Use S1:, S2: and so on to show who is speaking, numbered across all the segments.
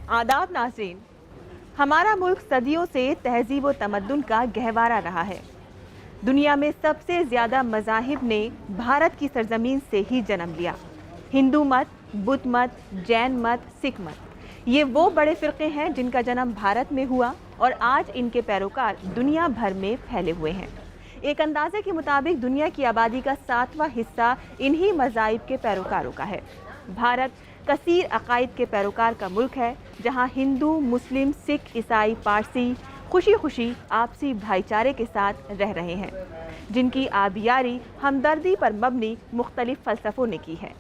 S1: आदाब नाज़रीन, हमारा मुल्क सदियों से तहजीब व तमद्दुन का गहवारा रहा है। दुनिया में सबसे ज़्यादा मज़ाहिब ने भारत की सरजमीन से ही जन्म लिया। हिंदू मत, बुद्ध मत, जैन मत, सिख मत, ये वो बड़े फ़िरक़े हैं जिनका जन्म भारत में हुआ और आज इनके पैरोकार दुनिया भर में फैले हुए हैं। एक अंदाजे के मुताबिक दुनिया की आबादी का 7वां हिस्सा इन्हीं मज़ाहिब के पैरोकारों का है। भारत कसीर अकायद के पैरोकार का मुल्क है, जहाँ हिंदू, मुस्लिम, सिख, ईसाई, पारसी खुशी खुशी आपसी भाईचारे के साथ रह रहे हैं, जिनकी आबियारी हमदर्दी पर मबनी मुख्तलिफ फ़लसफ़ों ने की है।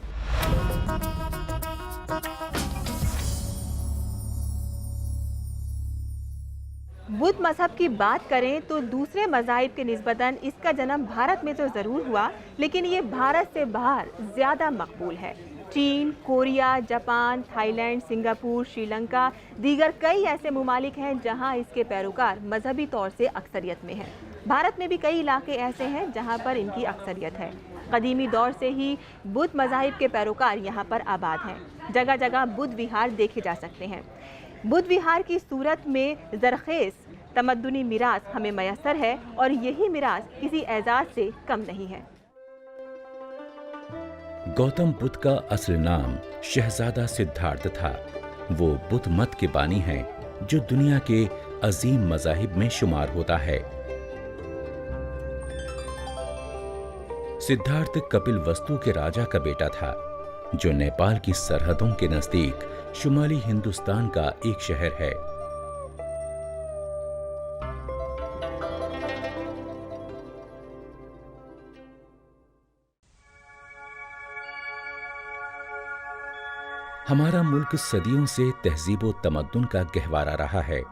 S1: बुद्ध मज़हब की बात करें तो दूसरे मज़ाहिब के निस्बतन इसका जन्म भारत में तो ज़रूर हुआ, लेकिन ये भारत से बाहर ज़्यादा मकबूल है। चीन, Korea, Japan, Thailand, Singapore, Sri Lanka, दीगर कई ऐसे ममालिक हैं जहां इसके पैरोकार मजहबी तौर से अक्सरियत में हैं। भारत में भी कई इलाके ऐसे हैं जहां पर इनकी अक्सरियत है। कदीमी दौर से ही बुद्ध मज़ाहिब के पैरोकार यहां पर आबाद हैं। जगह जगह बुद्ध विहार देखे जा सकते हैं। बुद्ध विहार की सूरत में ज़रख़ेज़ तमद्दुनी मीरास हमें मयस्सर है और यही मीरास किसी एजाज़ से कम नहीं है।
S2: गौतम बुद्ध का असली नाम शहजादा सिद्धार्थ था। वो बुद्ध मत के बानी हैं जो दुनिया के अजीम मज़ाहिब में शुमार होता है। सिद्धार्थ कपिलवस्तु के राजा का बेटा था, जो नेपाल की सरहदों के नजदीक शुमाली हिंदुस्तान का एक शहर है। हमारा मुल्क सदियों से तहजीब व तमद्दुन का गहवारा रहा है।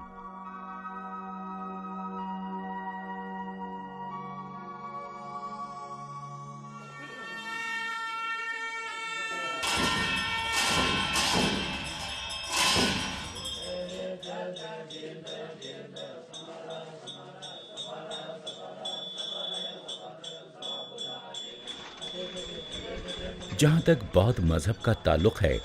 S2: जहां तक बौद्ध मजहब का ताल्लुक है,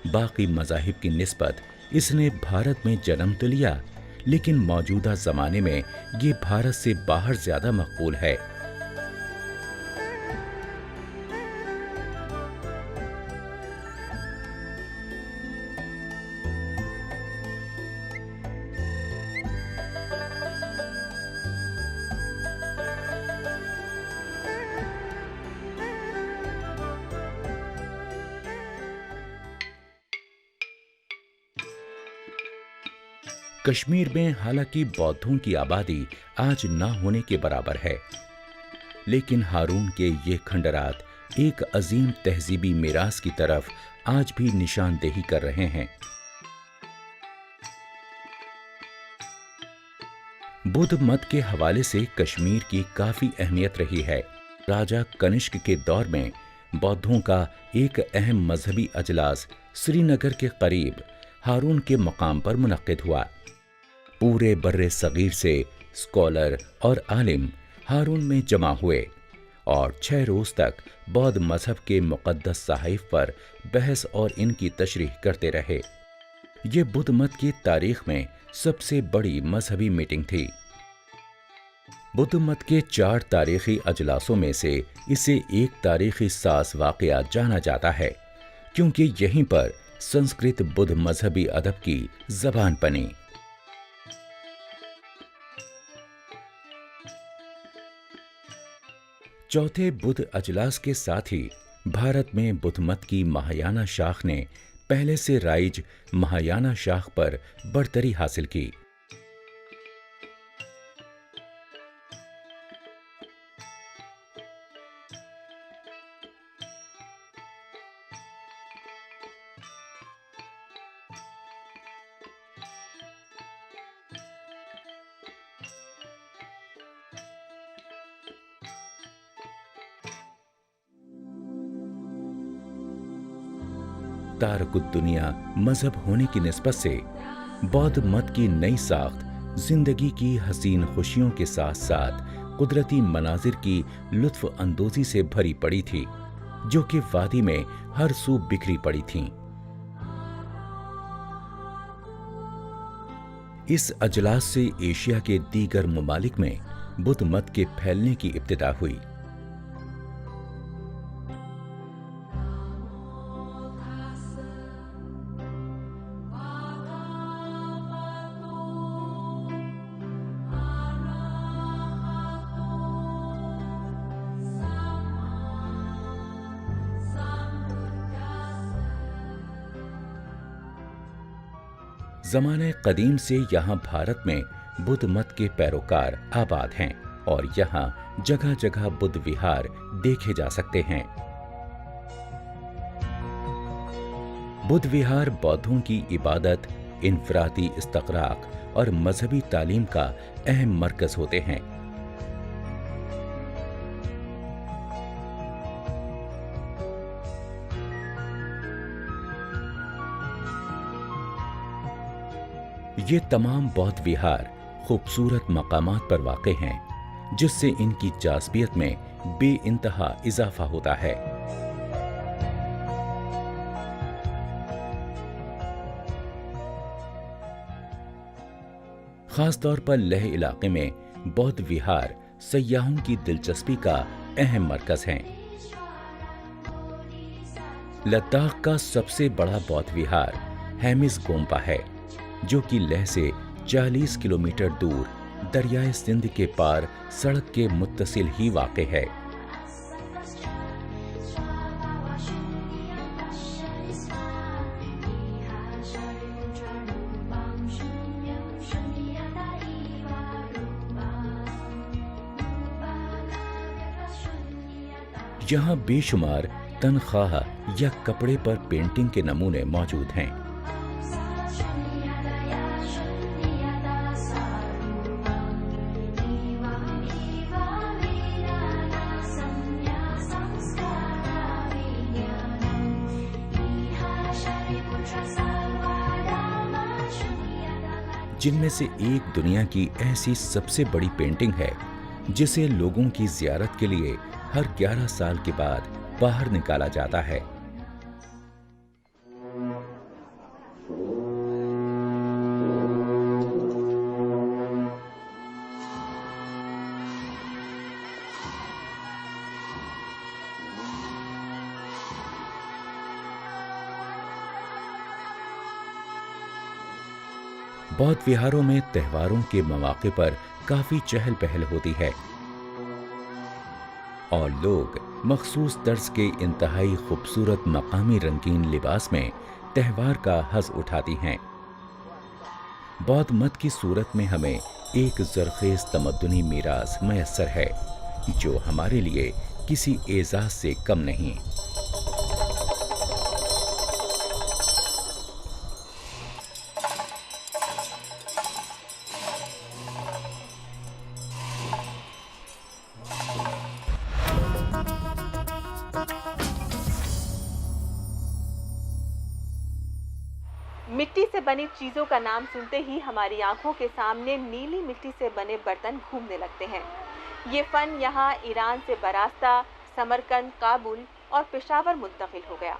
S2: बाकी मज़ाहिब की निस्बत इसने भारत में जन्म तो लिया, लेकिन मौजूदा ज़माने में ये भारत से बाहर ज़्यादा मकबूल है। कश्मीर में हालांकि बौद्धों की आबादी आज ना होने के बराबर है, लेकिन हारून के ये खंडरात एक अजीम तहजीबी मीरास की तरफ आज भी निशानदेही कर रहे हैं। बुद्ध मत के हवाले से कश्मीर की काफी अहमियत रही है। राजा कनिष्क के दौर में बौद्धों का एक अहम मजहबी अजलास श्रीनगर के करीब हारून के मकाम पर मुनक्किद हुआ। पूरे बर्रे सगीर से स्कॉलर और आलिम हारून में जमा हुए और 6 रोज तक बौद्ध मजहब के मुक़द्दस सहाइफ पर बहस और इनकी तशरीह करते रहे। ये बुद्ध मत की तारीख में सबसे बड़ी मजहबी मीटिंग थी। बुद्ध मत के 4 तारीखी अजलासों में से इसे एक तारीखी साज वाक़या जाना जाता है, क्योंकि यहीं पर संस्कृत बुद्ध मजहबी अदब की जबान बनी। चौथे बुद्ध अजलास के साथ ही भारत में बुद्ध मत की महायाना शाख ने पहले से राइज महायाना शाख पर बढ़तरी हासिल की। तारकुद्दुनिया मजहब होने की निस्बत से बौद्ध मत की नई साख्त जिंदगी की हसीन खुशियों के साथ साथ कुदरती मनाजिर की लुत्फ अंदोजी से भरी पड़ी थी, जो कि वादी में हर सू बिखरी पड़ी थीं। इस अजलास से एशिया के दीगर ममालिक में बुद्ध मत के फैलने की इब्तिदा हुई। ज़माने कदीम से यहाँ भारत में बुद्ध मत के पैरोकार आबाद हैं और यहाँ जगह जगह बुद्ध विहार देखे जा सकते हैं। बुद्ध विहार बौद्धों की इबादत, इनफरादी इस्तक़राक और मजहबी तालीम का अहम मरकज होते हैं। ये तमाम बौद्ध विहार खूबसूरत मकामात पर वाक़े हैं, जिससे इनकी जाज़बियत में बेइंतहा इजाफा होता है। खास तौर पर लेह इलाके में बौद्ध विहार सयाहों की दिलचस्पी का अहम मरकज हैं। लद्दाख का सबसे बड़ा बौद्ध विहार हेमिस गोम्पा है, जो कि लेह से 40 किलोमीटर दूर दरियाए सिंध के पार सड़क के मुत्तसिल ही वाक़े है। यहाँ बेशुमार तनख्वाह या कपड़े पर पेंटिंग के नमूने मौजूद हैं। जिनमें से एक दुनिया की ऐसी सबसे बड़ी पेंटिंग है जिसे लोगों की जियारत के लिए हर 11 साल के बाद बाहर निकाला जाता है। बौद्ध विहारों में त्योहारों के मौके पर काफी चहल पहल होती है और लोग मखसूस तर्ज के इंतहाई खूबसूरत मकामी रंगीन लिबास में त्योहार का हज़ उठाती हैं। बौद्ध मत की सूरत में हमें एक ज़रख़ेज़ तमद्दुनी मीरास मयस्सर है, जो हमारे लिए किसी एजाज़ से कम नहीं।
S1: मिट्टी से बनी चीजों का नाम सुनते ही हमारी आंखों के सामने नीली मिट्टी से बने बर्तन घूमने लगते हैं। ये फन यहाँ ईरान से बरास्ता, समरकंद, काबुल और पेशावर मुंतकिल हो गया।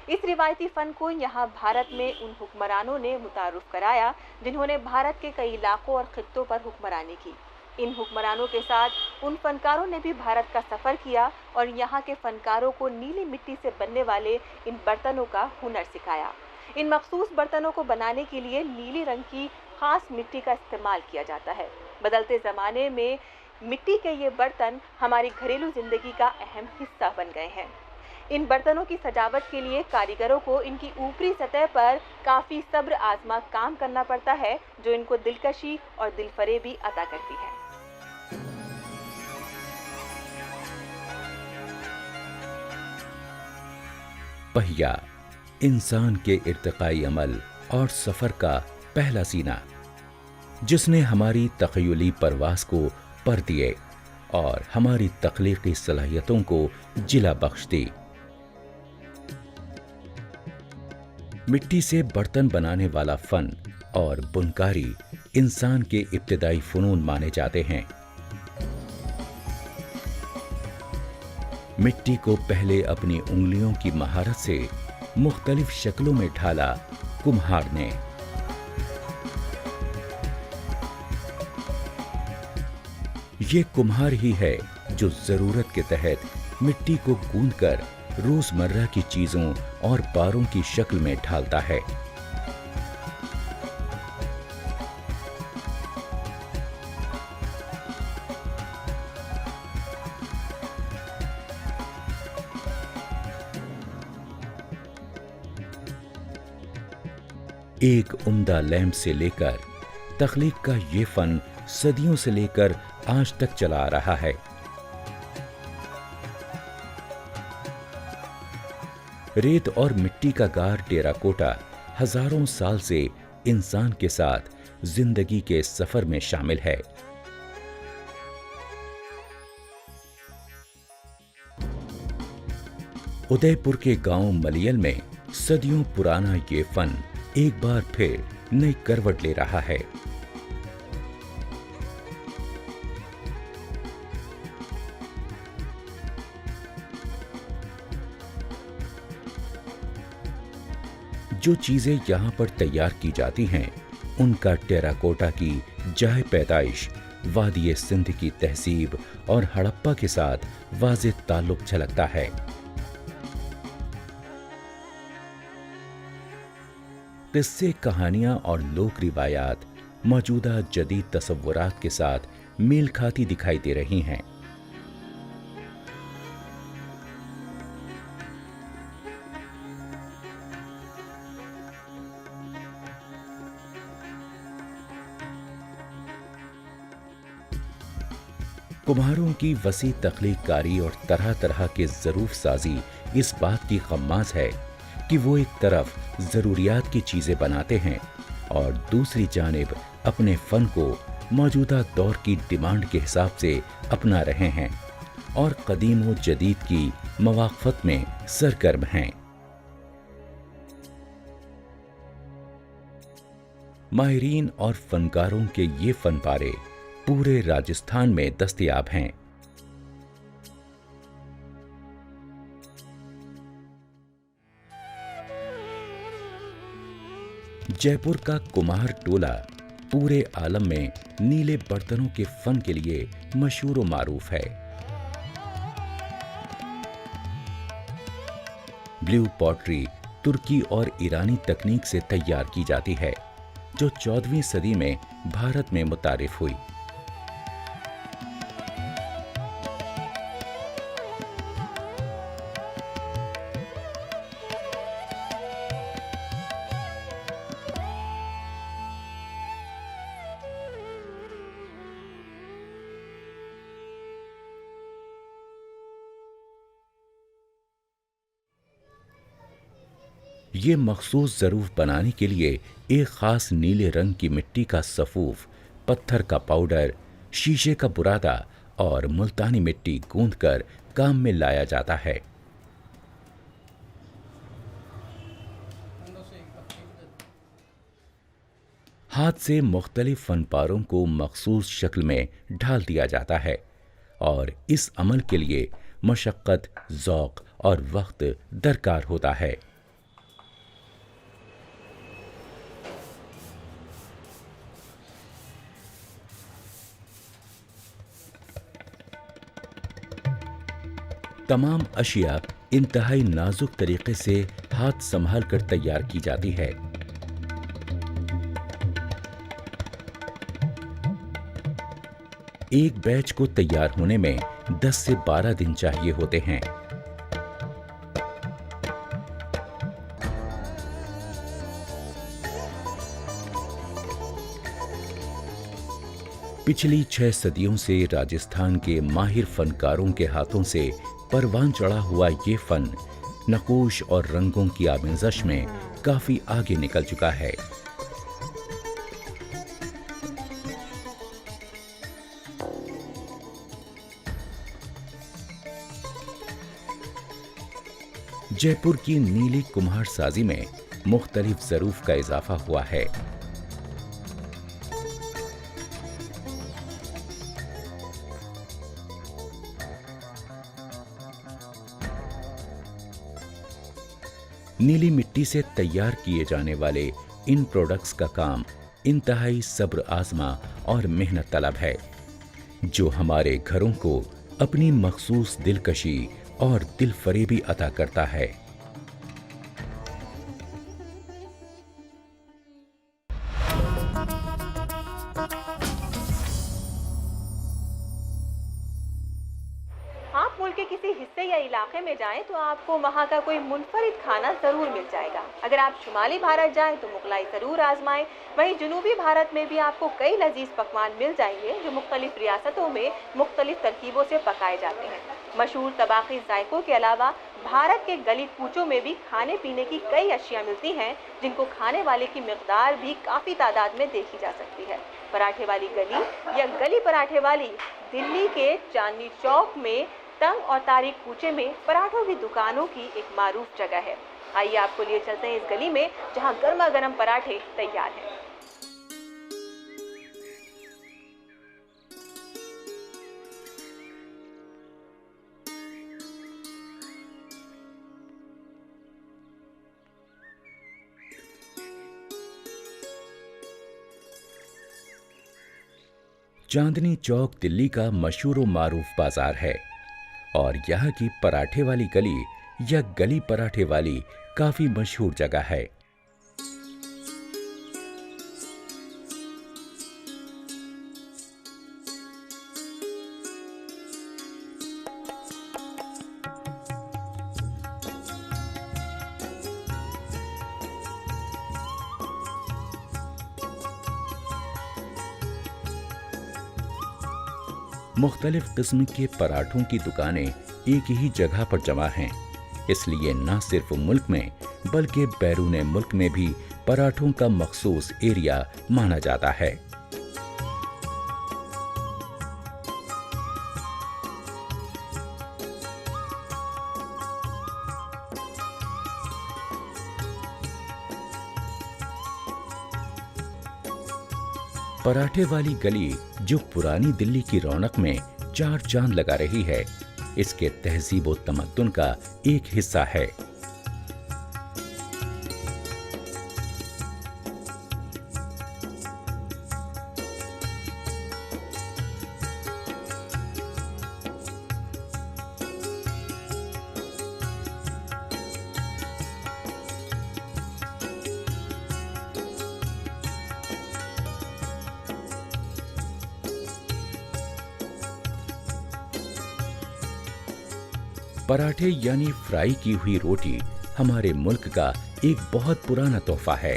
S1: इस रिवायती फन को यहाँ भारत में उन हुक्मरानों ने मुतारुफ कराया जिन्होंने भारत के कई इलाकों और खित्तों पर हुक्मरानी की। इन हुक्मरानों के साथ उन फनकारों ने भी भारत का सफ़र किया और यहाँ के फनकारों को नीली मिट्टी से बनने वाले इन बर्तनों का हुनर सिखाया। इन मखसूस बर्तनों को बनाने के लिए नीली रंग की खास मिट्टी का इस्तेमाल किया जाता है। बदलते ज़माने में मिट्टी के ये बर्तन हमारी घरेलू ज़िंदगी का अहम हिस्सा बन गए हैं। इन बर्तनों की सजावट के लिए कारीगरों को इनकी ऊपरी सतह पर काफ़ी सब्र आजमा काम करना पड़ता है, जो इनको दिलकशी और दिलफरेबी अता करती है।
S2: पहिया इंसान के इर्तिकाई अमल और सफ़र का पहला सीना, जिसने हमारी तख़य्युली परवास को पर दिए और हमारी तख्लीकी सलाहियतों को जिला बख्श दी। मिट्टी से बर्तन बनाने वाला फन और बुनकारी इंसान के इब्तिदाई फनून माने जाते हैं। मिट्टी को पहले अपनी उंगलियों की महारत से मुख्तलिफ शक्लों में ढाला कुम्हार ने। ये कुम्हार ही है जो जरूरत के तहत मिट्टी को गूंथकर रोजमर्रा की चीजों और पारों की शक्ल में ढालता है। एक उम्दा लैंप से लेकर तख्लीक का ये फन सदियों से लेकर आज तक चला आ रहा है। रेत और मिट्टी का गार टेराकोटा हजारों साल से इंसान के साथ जिंदगी के सफर में शामिल है। उदयपुर के गांव मलियल में सदियों पुराना ये फन एक बार फिर नई करवट ले रहा है। जो चीजें यहां पर तैयार की जाती हैं, उनका टेराकोटा की जाए पैदाइश वादी सिंध की तहजीब और हड़प्पा के साथ वाज़ेह ताल्लुक झलकता है। किस्से, कहानियां और लोक रिवायात मौजूदा जदीद तसव्वुरात के साथ मेल खाती दिखाई दे रही हैं। कुम्हारों की वसी तख्लीकारी और तरह तरह के ज़रूफ साजी इस बात की खम्मास है कि वो एक तरफ ज़रूरियात की चीज़ें बनाते हैं और दूसरी जानिब अपने फ़न को मौजूदा दौर की डिमांड के हिसाब से अपना रहे हैं और कदीम व जदीद की मवाक़फ़त में सरगर्म हैं। माहिरीन और फनकारों के ये फन पारे पूरे राजस्थान में दस्तयाब हैं। जयपुर का कुम्हार टोला पूरे आलम में नीले बर्तनों के फन के लिए मशहूर व मारूफ है। ब्लू पॉटरी तुर्की और ईरानी तकनीक से तैयार की जाती है, जो 14वीं सदी में भारत में मुतारिफ हुई। ये मखसूस ज़रूफ बनाने के लिए एक ख़ास नीले रंग की मिट्टी का सफ़ूफ, पत्थर का पाउडर, शीशे का बुरादा और मुल्तानी मिट्टी गूंथकर काम में लाया जाता है। हाथ से मुख्तलिफ फनपारों को मखसूस शक्ल में ढाल दिया जाता है और इस अमल के लिए मशक्क़त, ज़ौक़ और वक्त दरकार होता है। तमाम अशिया इंतहाई नाजुक तरीके से हाथ संभाल कर तैयार की जाती है। एक बैच को तैयार होने में 10 से 12 दिन चाहिए होते हैं। पिछली 6 सदियों से राजस्थान के माहिर फनकारों के हाथों से परवान चढ़ा हुआ ये फन नक़ूश और रंगों की आमेज़श में काफी आगे निकल चुका है। जयपुर की नीली कुम्हार साजी में मुख्तलिफ ज़रूफ का इजाफा हुआ है। नीली मिट्टी से तैयार किए जाने वाले इन प्रोडक्ट्स का काम इंतहाई सब्र आजमा और मेहनत तलब है, जो हमारे घरों को अपनी मखसूस दिलकशी और दिलफरेबी अता करता है।
S1: आप मुल्क के किसी हिस्से या इलाके में जाएं तो आपको वहाँ का कोई मुनफरिद खाना ज़रूर मिल जाएगा। अगर आप शुमाली भारत जाएं तो मुगलाई ज़रूर आजमाएं। वहीं जनूबी भारत में भी आपको कई लजीज पकवान मिल जाएंगे जो मुख्तलिफ रियासतों में मुख्तलिफ तरकीबों से पकाए जाते हैं। मशहूर तबाखी जायकों के अलावा भारत के गली कूचों में भी खाने पीने की कई अशिया मिलती हैं, जिनको खाने वाले की मिकदार भी काफ़ी तादाद में देखी जा सकती है। पराठे वाली गली या गली पराठे वाली दिल्ली के चांदनी चौक में तंग और तारीख कूचे में पराठों की दुकानों की एक मारूफ जगह है। आइए आपको लिए चलते हैं इस गली में जहां गर्मा गर्म पराठे तैयार हैं।
S2: चांदनी चौक दिल्ली का मशहूर मारूफ बाजार है और यहाँ की पराठे वाली गली या गली पराठे वाली काफी मशहूर जगह है। मुख्तलिफ किस्म के पराठों की दुकानें एक ही जगह पर जमा हैं, इसलिए न सिर्फ मुल्क में बल्कि बैरून मुल्क में भी पराठों का मखसूस एरिया माना जाता है। पराठे वाली गली जो पुरानी दिल्ली की रौनक में चार चांद लगा रही है, इसके तहजीब और तमद्दुन का एक हिस्सा है। पराठे यानी फ्राई की हुई रोटी हमारे मुल्क का एक बहुत पुराना तोहफा है,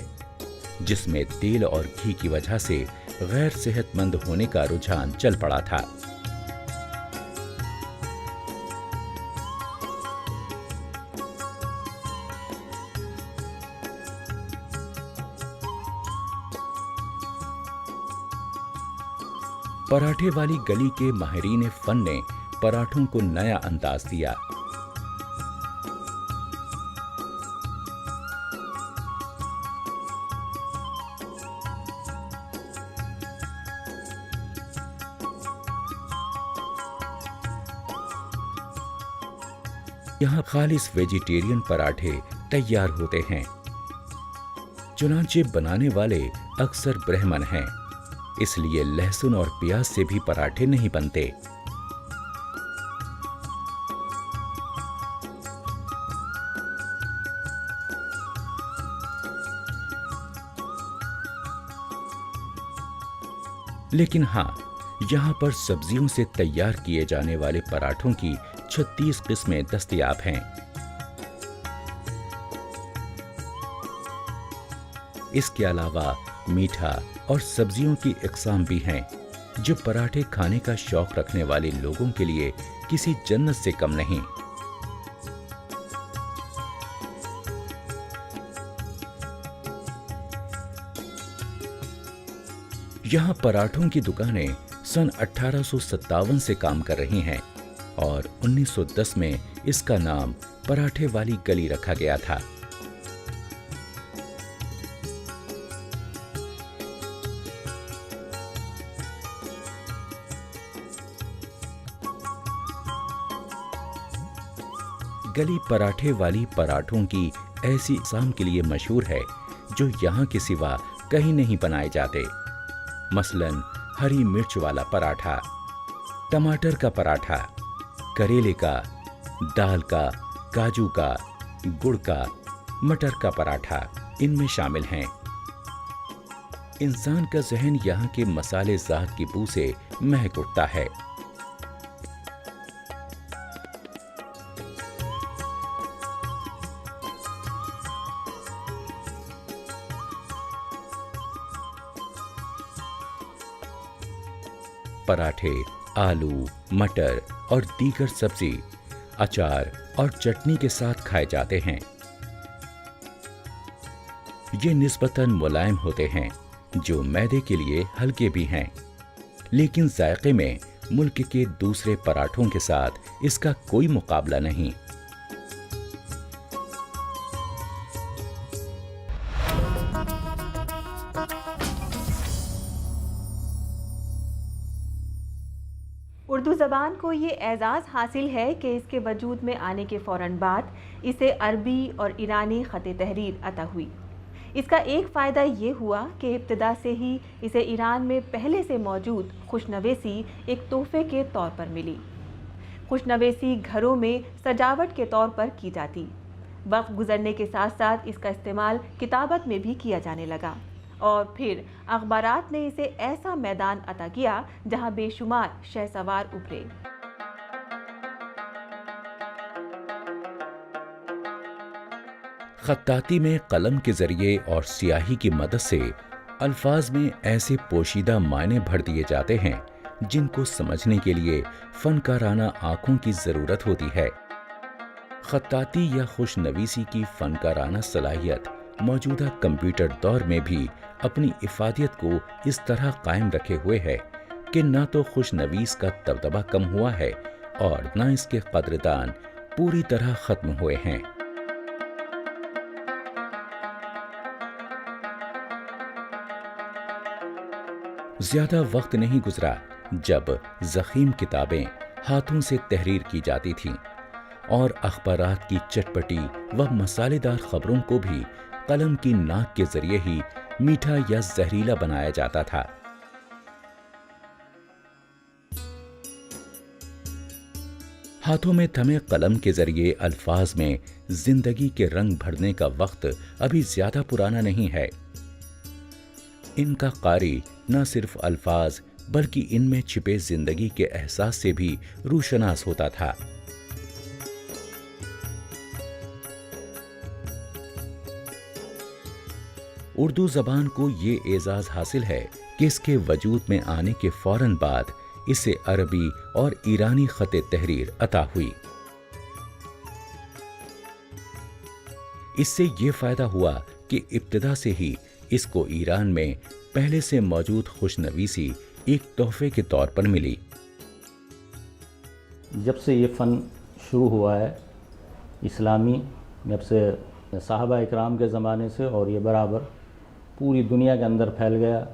S2: जिसमें तेल और घी की वजह से गैर सेहतमंद होने का रुझान चल पड़ा था। पराठे वाली गली के माहिरीन फन ने पराठों को नया अंदाज दिया। यहाँ खालिस वेजिटेरियन पराठे तैयार होते हैं। चुनांचे बनाने वाले अक्सर ब्राह्मण हैं, इसलिए लहसुन और प्याज से भी पराठे नहीं बनते। लेकिन हाँ, यहाँ पर सब्जियों से तैयार किए जाने वाले पराठों की 36 किस्में दस्तयाब हैं। इसके अलावा मीठा और सब्जियों की इकसाम भी हैं, जो पराठे खाने का शौक रखने वाले लोगों के लिए किसी जन्नत से कम नहीं। यहाँ पराठों की दुकानें सन 1857 से काम कर रही हैं और 1910 में इसका नाम पराठे वाली गली रखा गया था। गली पराठे वाली पराठों की ऐसी शाम के लिए मशहूर है जो यहाँ के सिवा कहीं नहीं बनाए जाते। मसलन हरी मिर्च वाला पराठा, टमाटर का पराठा, करेले का, दाल का, काजू का, गुड़ का, मटर का पराठा इनमें शामिल हैं। इंसान का जहन यहाँ के मसाले ज़ात की बू से महक उठता है। पराठे आलू, मटर और दीगर सब्जी, अचार और चटनी के साथ खाए जाते हैं। ये निस्बतन मुलायम होते हैं, जो मैदे के लिए हल्के भी हैं, लेकिन जायके में मुल्क के दूसरे पराठों के साथ इसका कोई मुकाबला नहीं।
S1: उर्दू ज़बान को ये एज़ाज़ हासिल है कि इसके वजूद में आने के फ़ौरन बाद इसे अरबी और ईरानी ख़त तहरीर अता हुई। इसका एक फ़ायदा ये हुआ कि इब्तिदा से ही इसे ईरान में पहले से मौजूद खुशनवेसी एक तोहफे के तौर पर मिली। खुशनवेसी घरों में सजावट के तौर पर की जाती। वक्त गुजरने के साथ साथ इसका इस्तेमाल किताबत में भी किया जाने लगा और फिर अखबारात ने इसे ऐसा मैदान अता किया जहां बेशुमार शहसवार उभरे।
S2: खत्ताती में कलम के जरिए और स्याही की मदद से अल्फाज में ऐसे पोशीदा मायने भर दिए जाते हैं जिनको समझने के लिए फनकाराना आंखों की जरूरत होती है। खत्ताती या खुशनवीसी की फनकाराना सलाहियत मौजूदा कंप्यूटर दौर में भी अपनी इफादियत को इस तरह कायम रखे हुए है कि न तो खुशनवीस का दबदबा कम हुआ है और न इसके कदरदान पूरी तरह खत्म हुए हैं। ज्यादा वक्त नहीं गुजरा जब ज़ख़ीम किताबें हाथों से तहरीर की जाती थीं और अखबारात की चटपटी व मसालेदार खबरों को भी कलम की नाक के जरिए ही मीठा या जहरीला बनाया जाता था। हाथों में थमे कलम के जरिए अल्फाज में जिंदगी के रंग भरने का वक्त अभी ज्यादा पुराना नहीं है। इनका कारी न सिर्फ अल्फाज बल्कि इनमें छिपे जिंदगी के एहसास से भी रूशनास होता था। उर्दू जबान को ये एजाज हासिल है कि इसके वजूद में आने के फौरन बाद इसे अरबी और ईरानी खत तहरीर अता हुई। इससे ये फायदा हुआ कि इब्तिदा से ही इसको ईरान में पहले से मौजूद खुशनवीसी एक तोहफे के तौर पर मिली।
S3: जब से ये फ़न शुरू हुआ है इस्लामी, जब से साहबा इकराम के ज़माने से, और ये बराबर पूरी दुनिया के अंदर फैल गया।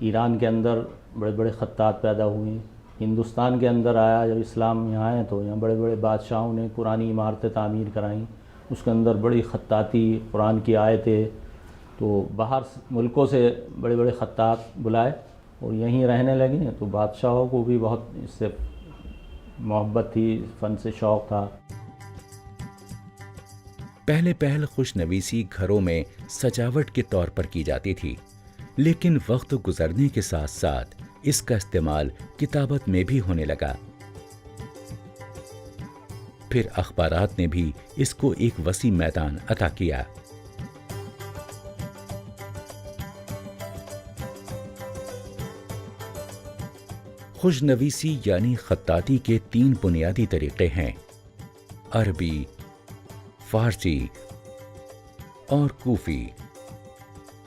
S3: ईरान के अंदर बड़े बड़े खत्तात पैदा हुए, हिंदुस्तान के अंदर आया। जब इस्लाम यहाँ आए तो यहाँ बड़े बड़े बादशाहों ने पुरानी इमारतें तामीर कराईं, उसके अंदर बड़ी खत्ताती कुरान की आयतें। तो बाहर मुल्कों से बड़े बड़े खत्तात बुलाए और यहीं रहने लगे। तो बादशाहों को भी बहुत इससे मोहब्बत थी, फ़न से शौक़ था।
S2: पहले पहल खुशनवीसी घरों में सजावट के तौर पर की जाती थी, लेकिन वक्त गुजरने के साथ साथ इसका इस्तेमाल किताबत में भी होने लगा। फिर अखबारात ने भी इसको एक वसी मैदान अता किया। खुशनवीसी यानी खत्ताती के 3 बुनियादी तरीके हैं, अरबी, फारसी और कूफी।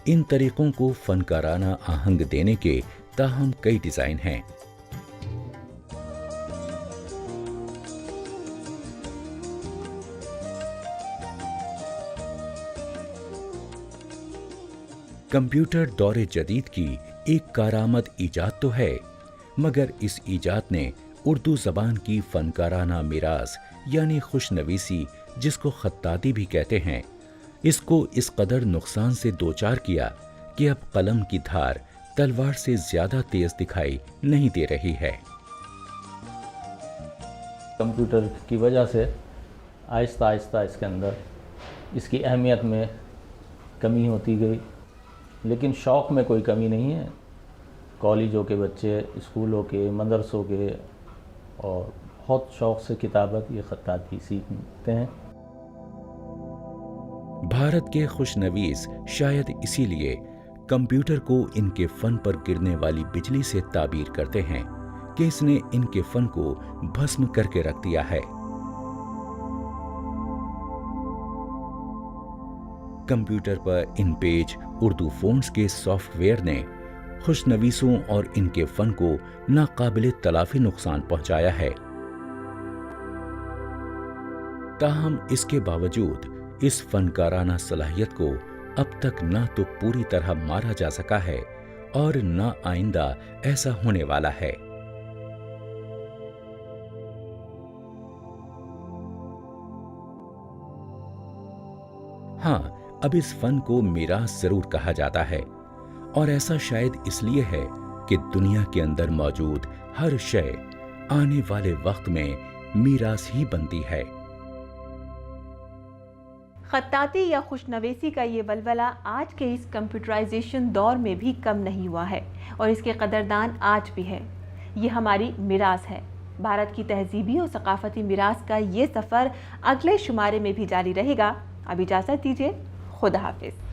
S2: इन तरीकों को फनकाराना आहंग देने के ताहम कई डिजाइन हैं। कंप्यूटर दौरे जदीद की एक कारामद ईजाद तो है, मगर इस ईजाद ने उर्दू जबान की फनकाराना मिरास यानी खुशनवीसी, जिसको खत्ताती भी कहते हैं, इसको इस कदर नुकसान से दोचार किया कि अब कलम की धार तलवार से ज्यादा तेज दिखाई नहीं दे रही है।
S3: कंप्यूटर की वजह से आहिस्ता आहिस्ता इसके अंदर इसकी अहमियत में कमी होती गई, लेकिन शौक़ में कोई कमी नहीं है। कॉलेजों के बच्चे, स्कूलों के, मदरसों के, और बहुत शौक़ से किताबत ये खत्ताती सीखते हैं।
S2: भारत के खुशनवीस शायद इसीलिए कंप्यूटर को इनके फन पर गिरने वाली बिजली से ताबीर करते हैं कि इसने इनके फन को भस्म करके रख दिया है। कंप्यूटर पर इन पेज उर्दू फ़ॉन्ट्स के सॉफ्टवेयर ने खुशनवीसों और इनके फन को नाकाबिले तलाफी नुकसान पहुंचाया है। ताहम इसके बावजूद इस फनकाराना सलाहियत को अब तक ना तो पूरी तरह मारा जा सका है और ना आइंदा ऐसा होने वाला है। हाँ, अब इस फन को मीरास जरूर कहा जाता है, और ऐसा शायद इसलिए है कि दुनिया के अंदर मौजूद हर शय आने वाले वक्त में मीरास ही बनती है।
S1: खत्ताती या खुशनवीसी का ये वलवला आज के इस कंप्यूटराइजेशन दौर में भी कम नहीं हुआ है और इसके कदरदान आज भी है। ये हमारी मिरास है। भारत की तहजीबी और सकाफती मिरास का ये सफ़र अगले शुमारे में भी जारी रहेगा। अब इजाज़त दीजिए, खुदा हाफिज़।